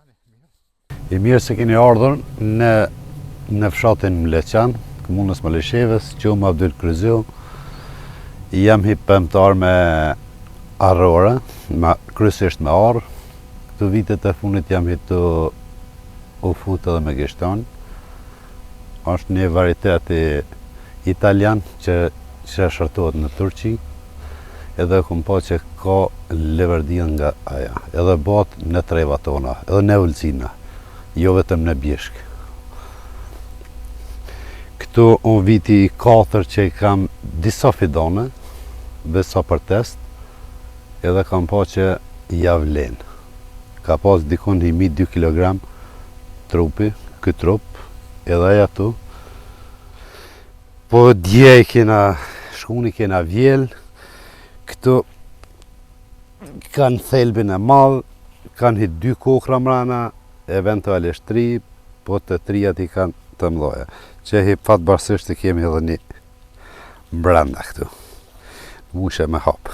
I mirë se keni ardhur në fshatin Mleqan, komunës Malishevës, quhem Abdyl Kryziu. Jam hipëmtar me arrore, kryesisht me arr. Këto vitet e fundit jam hitu u fut edhe me gishton. Është një varietet italian që shërtohet në Turqi, edhe kom pa që ka leverdin nga aja, edhe bat në treva tona, edhe në ulcina, jo vetëm në bjeshk. Këtu unë viti 4 që i kam disa fidane, besa për test, edhe kam pa që javlen. Ka pas dikon 1.2 kg trupi, këtë trup, edhe aja tu. Po dje shkuni kena vjel, këtu kanë thelbin e madh, kanë hit 2 kokra mrana, eventualisht 3, po të 3 i kanë të mdoja. Që hip fatbarësisht të kemi edhe një brenda këtu, mushe me hap.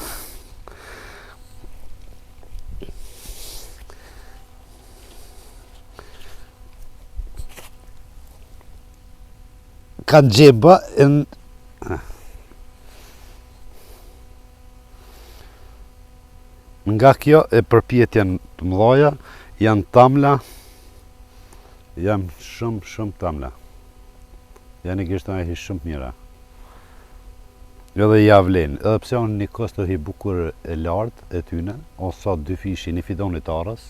Kanë gjeba nga kjo e përpjetjen të mdoja, janë tamla, janë shumë tamla. Janë i gishton e hi shumë mira. Edhe javlen, edhe pse unë një kostë hi bukur e lartë e tyne, ose 2 fishi, një fidonit arës,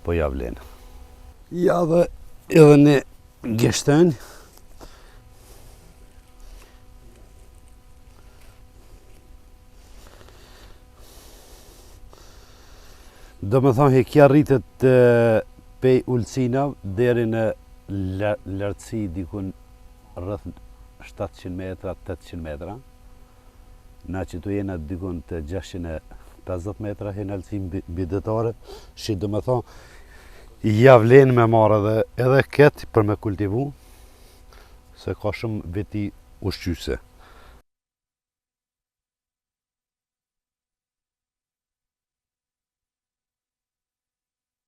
po javlen. Ja dhe edhe një gishton, do me thonë hekja rritet pej ulcinav deri në lartësi dikun rrëth 700 metra, 800 metra. Na që tu jena dikun të 650 metra he në altësi bidetare, shi do me thonë javlen me marrë edhe ketë për me kultivu, se ka shumë veti ushqyse.